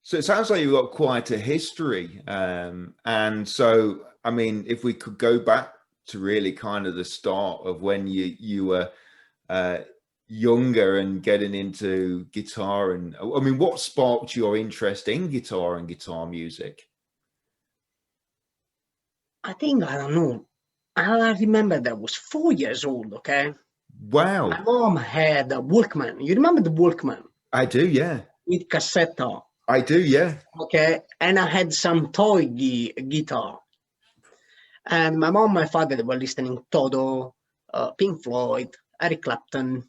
So it sounds like you've got quite a history. And so, I mean, if we could go back to really kind of the start of when you were uh, younger and getting into guitar, and I mean, what sparked your interest in guitar and guitar music? I think, I don't know. I remember that I was 4 years old, okay? My Wow, mom had a Walkman. You remember the Walkman I do, yeah. with cassette, I do, yeah. okay? And I had some toy guitar. And my mom and my father, they were listening Toto, Pink Floyd, Eric Clapton.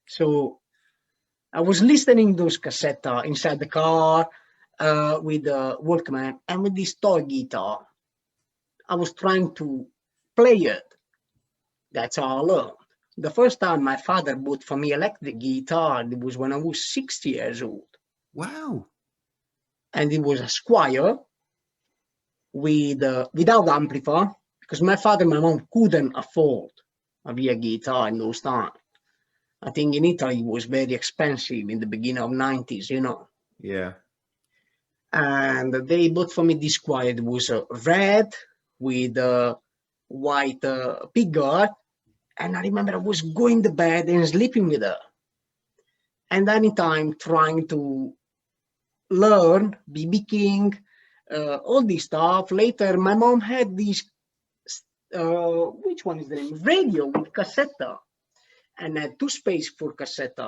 So I was listening those cassette inside the car with the Walkman and with this toy guitar. I was trying to play it. That's how I learned. The first time my father bought for me electric guitar, it was when I was 6 years old. Wow. And it was a Squire with without amplifier, because my father and my mom couldn't afford a real guitar in those times. I think in Italy it was very expensive in the beginning of 90s, you know. Yeah. And they bought for me this Squire. It was red with a white pickguard. And I remember I was going to bed and sleeping with her. And anytime trying to learn BB King, all this stuff. Later, my mom had this, which one is the name? Radio with cassette, and had two space for cassette.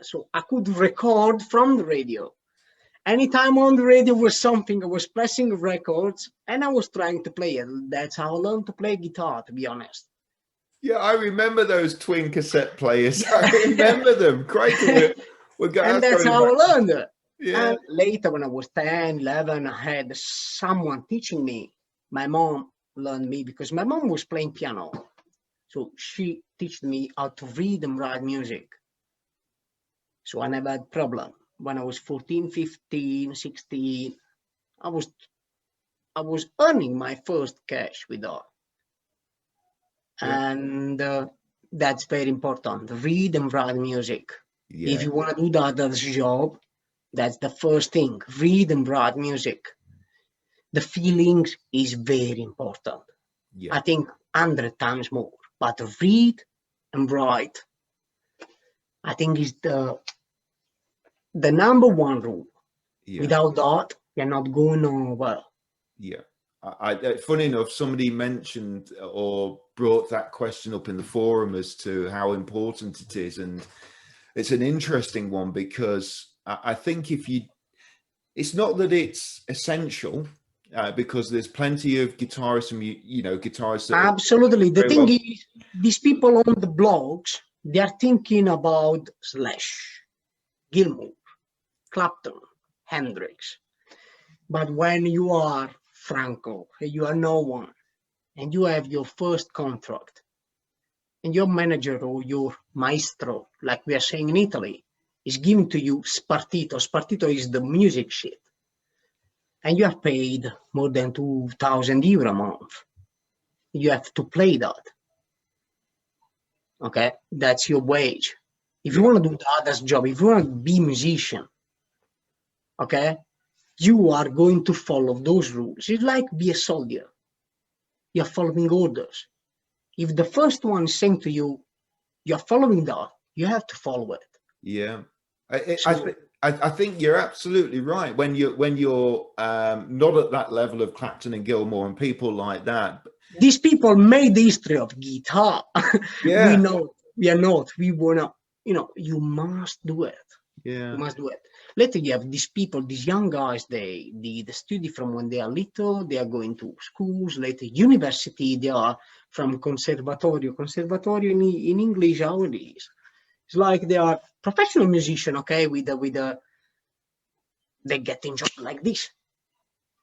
So I could record from the radio. Anytime on the radio was something, I was pressing records and I was trying to play it. That's how I learned to play guitar, to be honest. Yeah, I remember those twin cassette players. I remember them. Crazy. And That's that's going how I back. learned it. Yeah. And later, when I was 10, 11, I had someone teaching me. My mom learned me because my mom was playing piano. So she taught me how to read and write music. So I never had problem. When I was 14, 15, 16, I was I was earning my first cash with that. Yeah. And that's very important. Read and write music. If Yeah. you want to do that as a job, that's the first thing. Read and write music. The feelings is very important. Yeah. I think 100 times more. But read and write, I think is the number one rule. Yeah. Without that, you're not going nowhere. Yeah. Funny enough, somebody mentioned or brought that question up in the forum as to how important it is, and it's an interesting one because I think if you, it's not that it's essential, because there's plenty of guitarists and guitarists that are Absolutely. The very thing well. is, these people on the blogs, they are thinking about Slash, Gilmour, Clapton, Hendrix. But when you are Franco, you are no one, and you have your first contract, and your manager or your maestro, like we are saying in Italy, is giving to you spartito. Spartito is the music sheet, and you are paid more than 2,000 euro a month. You have to play that. Okay, that's your wage. If you Yeah. want to do the other's job, if you want to be a musician, okay, you are going to follow those rules. It's like be a soldier. You're following orders. If the first one is saying to you, you're following that, you have to follow it. Yeah. I So think I think you're absolutely right. When you're not at that level of Clapton and Gilmore and people like that. these people made the history of guitar. We Yeah. know we are not. We wanna, you must do it. You Yeah. must do it. Later, you have these people, these young guys, they study from when they are little, they are going to schools, later university, they are from conservatorio. Conservatorio in English, how it is. It's like they are professional musician, okay, with they get in job like this.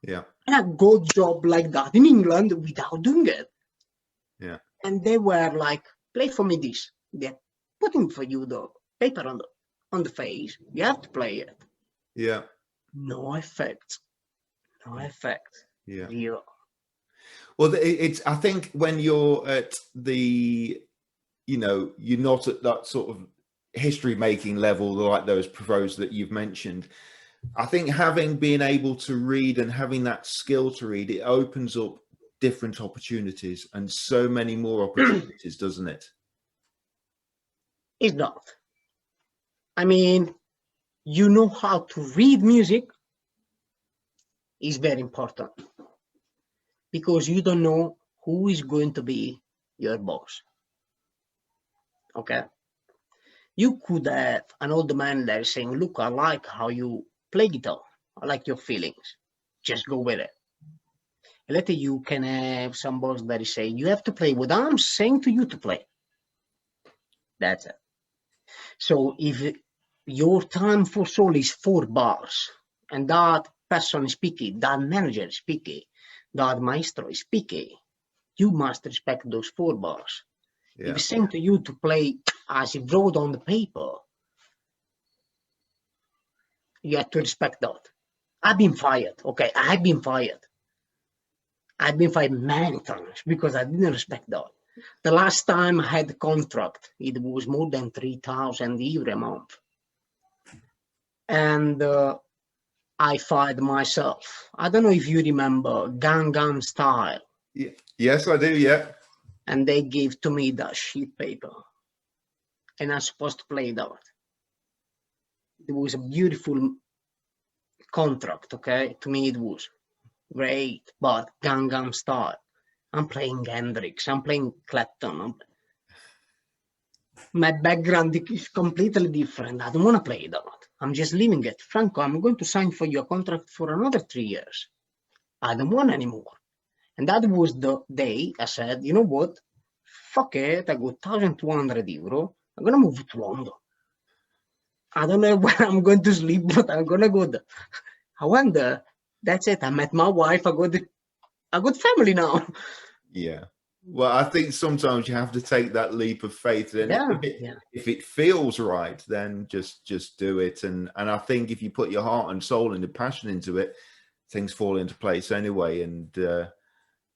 Yeah. And a good job like that in England without doing it. Yeah. And they were like, play for me this. They're putting for you the paper on the face. You have to play it. Yeah. No effect. No effect. Yeah. Zero. Well, it's, I think when you're at the, you're not at that sort of history making level like those pros that you've mentioned. I think having been able to read and having that skill to read, it opens up different opportunities and so many more opportunities, doesn't it? It's not. I mean, you know how to read music is very important, because you don't know who is going to be your boss. Okay? You could have an old man there saying, look, I like how you play guitar. I like your feelings. Just go with it. And later you can have some boss that is saying, you have to play what I'm saying to you to play. That's it. So if your time for soul is 4 bars, and that person is picky, that manager is picky, that maestro is picky, you must respect those 4 bars. Yeah. If it's sent to you to play as it wrote on the paper, you have to respect that. I've been fired, okay? I've been fired. I've been fired many times because I didn't respect that. The last time I had a contract, it was more than 3,000 euro a month. And I fired myself. I don't know if you remember Gangnam Style. Yeah. Yes, I do, yeah. And they gave to me that sheet paper. And I'm supposed to play that. It was a beautiful contract, okay? To me, it was great, but Gangnam Style. I'm playing Hendrix, I'm playing Clapton. My background is completely different. I don't want to play that. I'm just leaving it. Franco, I'm going to sign for your contract for another 3 years. I don't want anymore. And that was the day I said, you know what? Fuck it, I got 1,200 euro. I'm going to move to London. I don't know where I'm going to sleep, but I'm going to go there. I went there. That's it. I met my wife. I got family now. Yeah. Well, I think sometimes you have to take that leap of faith. And Yeah, if it feels right, then just do it. And I think if you put your heart and soul and the passion into it, things fall into place anyway. And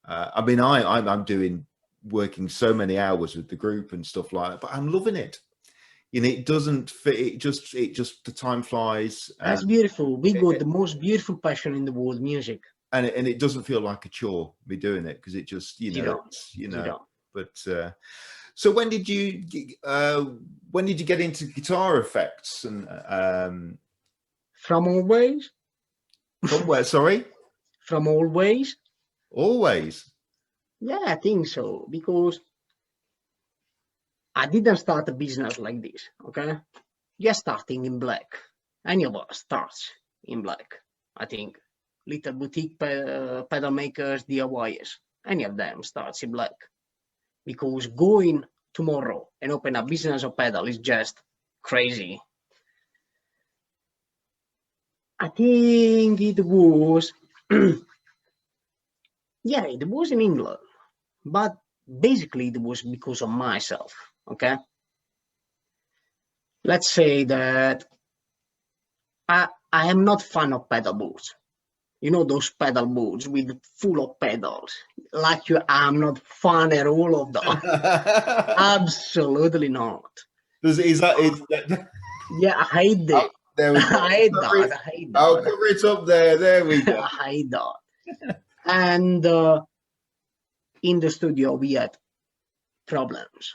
I mean, I'm working so many hours with the group and stuff like that, but I'm loving it. You know, it doesn't fit. It just the time flies. that's beautiful. We got the most beautiful passion in the world, music. And it doesn't feel like a chore me doing it, because it just, Zero. But so when did you get into guitar effects? And From always? from where? Sorry? From always? Always? Yeah, I think so, because I didn't start a business like this, okay? Just starting in black. Any of us starts in black, I think. Little boutique pedal makers, DIYers, any of them starts in black. Because going tomorrow and open a business of pedal is just crazy. I think it was, yeah, it was in England, but basically it was because of myself, okay? Let's say that I am not fan of pedal boards. You know, those pedal boards with full of pedals. Like you, I'm not fan at all of that. Absolutely not. Is that Yeah, I hate it. there we go. I hate that. I hate that. I'll cover it up there. There we go. I hate that. And in the studio, we had problems.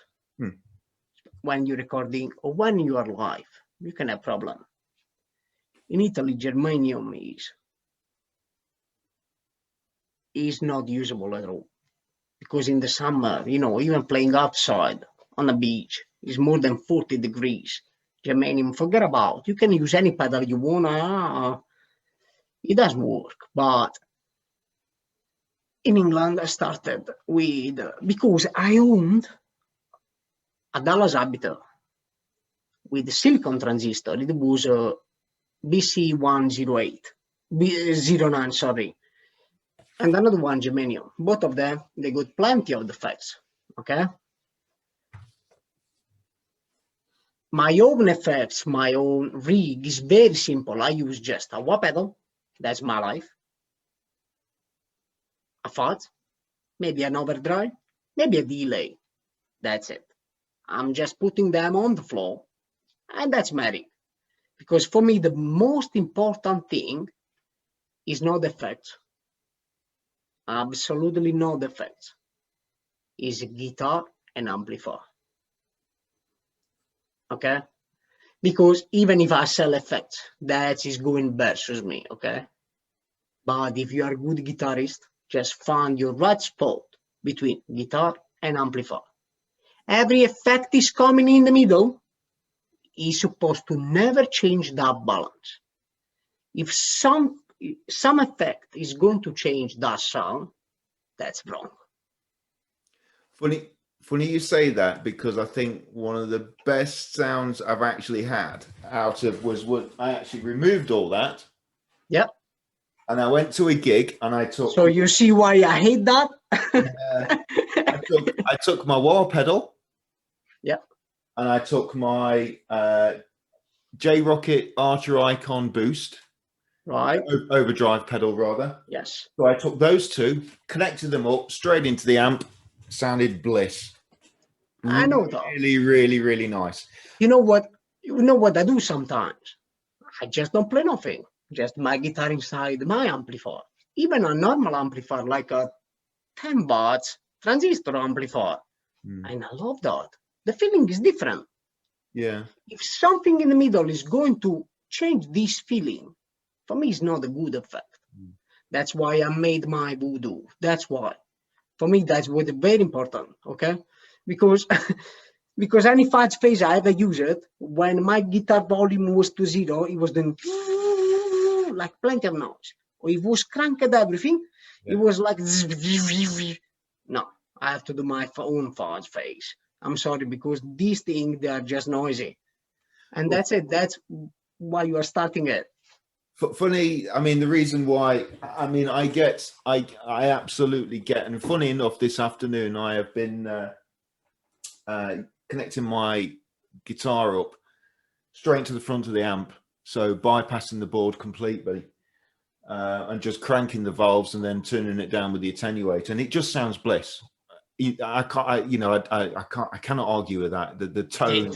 When you're recording or when you are live, you can have problem. In Italy, germanium is not usable at all, because in the summer, you know, even playing outside on a beach is more than 40 degrees. Germanium, forget about. You can use any pedal you wanna. It doesn't work. But in England, I started with, because I owned a Dallas Arbiter with the silicon transistor. It was a BC108, B09, sorry. And another one, germanium. Both of them, they got plenty of defects, okay? My own effects, my own rig is very simple. I use just a wah pedal, that's my life, a fuzz, maybe an overdrive, maybe a delay, that's it. I'm just putting them on the floor, and that's my rig. Because for me, the most important thing is not effects. Absolutely no effects. Is guitar and amplifier. Okay? Because even if I sell effects, that is going versus me, okay? But if you are a good guitarist, just find your right spot between guitar and amplifier. Every effect is coming in the middle is supposed to never change that balance. If some effect is going to change that sound, that's wrong. Funny you say that, because I think one of the best sounds I've actually had out of was what I actually removed all that. Yeah. And I went to a gig and I took. So you see why I hate that? I took my wah pedal. Yeah. And I took my J-Rocket Archer Icon Boost. Right. Overdrive pedal, rather. Yes. So I took those two, connected them up straight into the amp. Sounded bliss. I know that. Really, really, really nice. You know what? You know what I do sometimes? I just don't play nothing. Just my guitar inside my amplifier. Even a normal amplifier, like a 10 watts transistor amplifier. And I love that. The feeling is different. Yeah. If something in the middle is going to change this feeling, for me, it's not a good effect. That's why I made my voodoo. That's why. For me, that's what very important, okay? Because any fat space I ever used it, when my guitar volume was to zero, it was doing like plenty of noise. Or it was cranked everything, it was like no, I have to do my own fudge phase. I'm sorry, because these things, they are just noisy. And that's it. That's why you are starting it. Funny, I mean, the reason why, I mean, I absolutely get, and funny enough, this afternoon I have been connecting my guitar up straight to the front of the amp, so bypassing the board completely, and just cranking the valves and then turning it down with the attenuator, and it just sounds bliss. I cannot argue with that. The tone,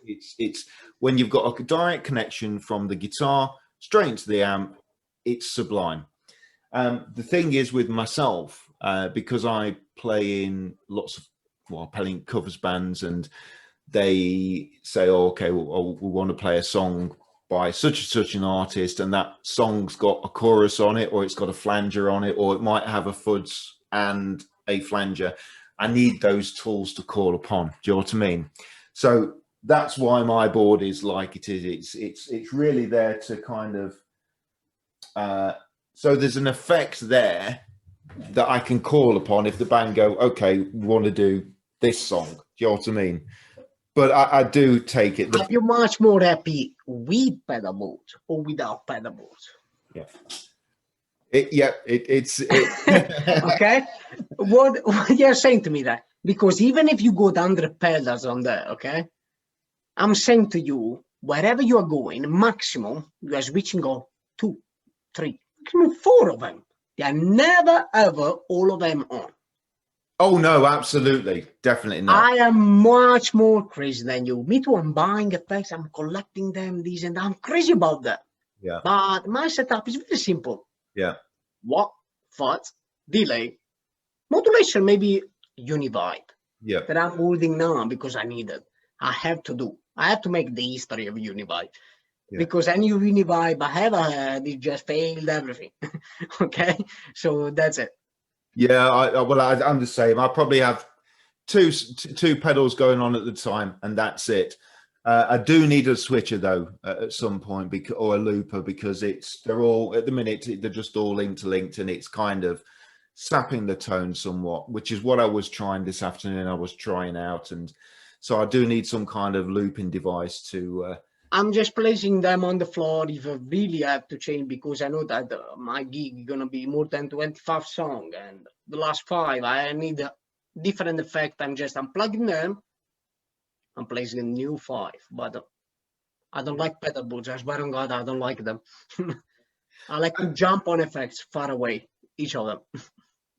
it's when you've got a direct connection from the guitar straight into the amp, it's sublime. The thing is with myself, because I play in lots of, well, playing covers bands, and they say, oh, okay, well, we want to play a song by such and such an artist, and that song's got a chorus on it, or it's got a flanger on it, or it might have a fuzz and a flanger. I need those tools to call upon. Do you know what I mean? So that's why my board is like it is. It's really there to kind of so there's an effect there that I can call upon if the band go, okay, we want to do this song. Do you know what I mean? But I do take it. Are you much more happy with pedal boards or without pedal boards? Yeah. It's okay. What you're saying to me that, because even if you go down the pedals on there, okay, I'm saying to you, wherever you are going, maximum you are switching on 2, 3, 4 of them. They are never ever all of them on. Oh no, absolutely, definitely not. I am much more crazy than you. Me too. I'm buying effects. I'm collecting them. These and that. I'm crazy about that. Yeah. But my setup is very simple. Yeah. What? Fuzz, delay, modulation, maybe Univibe. Yeah. That I'm holding now because I need it. I have to do. I have to make the history of Univibe. Yeah. Because any Univibe I ever had, it just failed everything. Okay, so that's it. Yeah, I'm the same. I probably have two pedals going on at the time, and that's it. I do need a switcher though at some point, or a looper, because they're all at the minute, they're just all interlinked, and it's kind of sapping the tone somewhat, which is what I was trying this afternoon. I was trying out, and so I do need some kind of looping device to. I'm just placing them on the floor if I really have to change, because I know that my gig is gonna be more than 25 songs, and the last 5 I need a different effect. I'm unplugging them. I'm placing a new 5, but I don't like pedal boards. I swear on God, I don't like them. I like to jump on effects far away, each of them.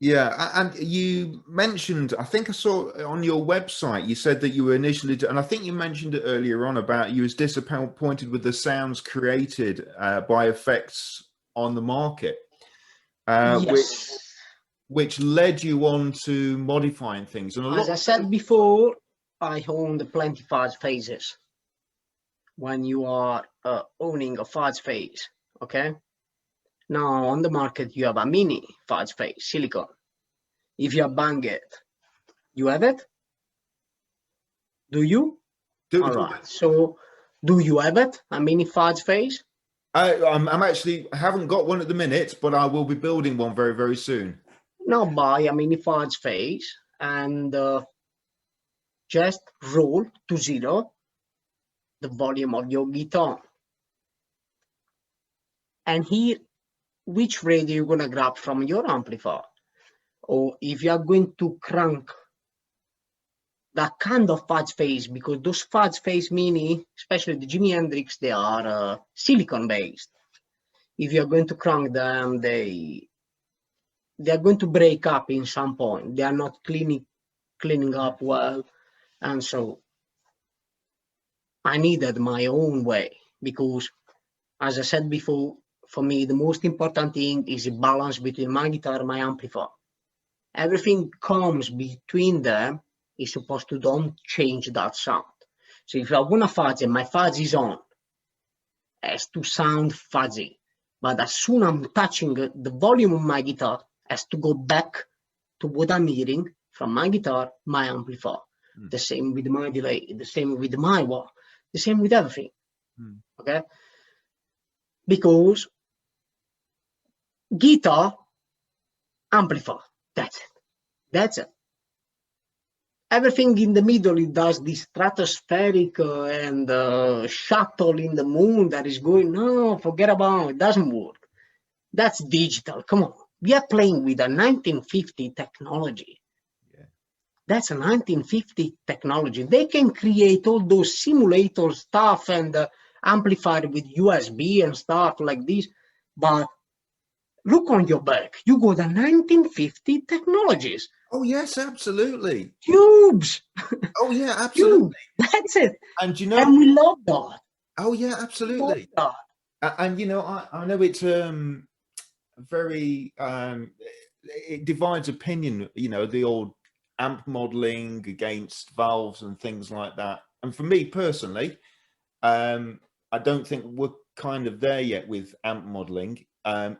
Yeah, and you mentioned, I think I saw on your website, you said that you were initially, and I think you mentioned it earlier on about you was disappointed with the sounds created by effects on the market, which Yes. led you on to modifying things. And a As lot I of said before, I owned plenty fuzz phases. When you are owning a fuzz phase, okay? Now on the market, you have a mini fuzz phase, silicon. If you bang it, you have it? Do you? do, All right. So do you have it? A mini fuzz phase? I'm actually, I haven't got one at the minute, but I will be building one very, very soon. Now buy a mini fuzz phase and just roll to zero the volume of your guitar. And here, which radio you're gonna grab from your amplifier? Or if you are going to crank that kind of fuzz phase, because those fuzz phase mini, especially the Jimi Hendrix, they are silicon based. If you're going to crank them, they are going to break up in some point. They are not cleaning up well, and so I needed my own way because, as I said before, for me the most important thing is a balance between my guitar and my amplifier. Everything comes between them is supposed to don't change that sound. So if I want a fuzz and my fuzz is on, it has to sound fuzzy. But as soon as I'm touching the volume of my guitar, has to go back to what I'm hearing from my guitar, my amplifier. The same with my delay, the same with my wah, the same with everything. Okay? Because guitar, amplifier, that's it. That's it. Everything in the middle, it does this stratospheric and shuttle in the moon that is going, no, forget about it, doesn't work. That's digital. Come on. We are playing with a 1950 technology. Yeah. That's a 1950 technology. They can create all those simulator stuff and amplified with USB and stuff like this. But look on your back. You got the 1950 technologies. Oh, yes, absolutely. Tubes. Oh, yeah, absolutely. Tubes. That's it. And you know, and we love that. Oh, yeah, absolutely. And you know, I know it's very it divides opinion, you know, the old amp modeling against valves and things like that. And for me personally, I don't think we're kind of there yet with amp modeling.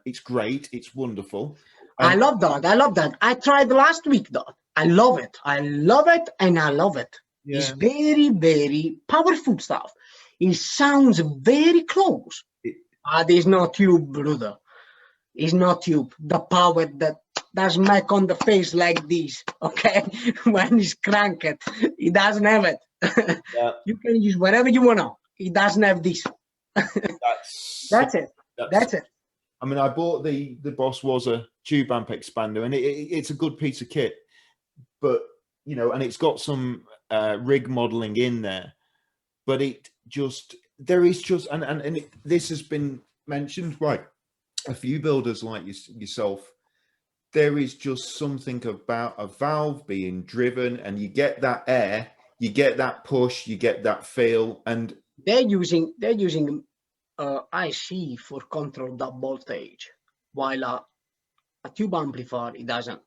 It's great, it's wonderful. I love that. I love that. I tried last week though. I love it. I love it and I love it. Yeah. It's very, very powerful stuff. It sounds very close. It's not tube, brother. It's not tube. The power that smack on the face like this, okay? When it's cranked, it doesn't have it. Yeah. You can use whatever you want to. It doesn't have this. That's it. That's it. I mean, I bought the Boss was a tube amp expander, and it's a good piece of kit, but you know, and it's got some rig modeling in there, but there is just this has been mentioned by a few builders like yourself. There is just something about a valve being driven, and you get that air, you get that push, you get that feel, and they're using IC for control that voltage, while a tube amplifier it doesn't.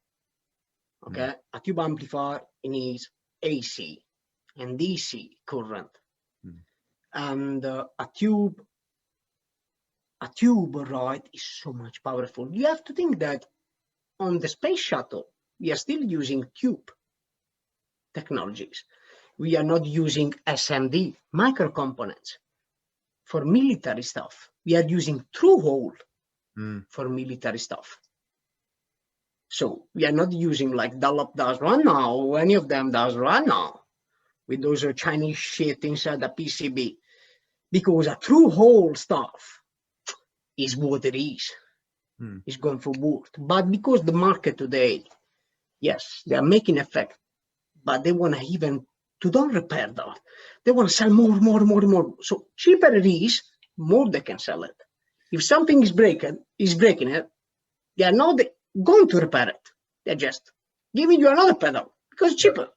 Okay, a tube amplifier it needs AC and DC current, and a tube, right, is so much powerful. You have to think that on the space shuttle we are still using tube technologies. We are not using SMD micro components for military stuff. We are using through hole for military stuff. So we are not using like Dunlop does right now, or any of them does right now, with those Chinese shit inside the PCB, because a through hole stuff is what it is. It's going forward. But because the market today, yes, they are making effect, but they want to even to don't repair that. They want to sell more. So cheaper it is, more they can sell it. If something is breaking it, they are not going to repair it. they're just giving you another pedal because it's cheaper.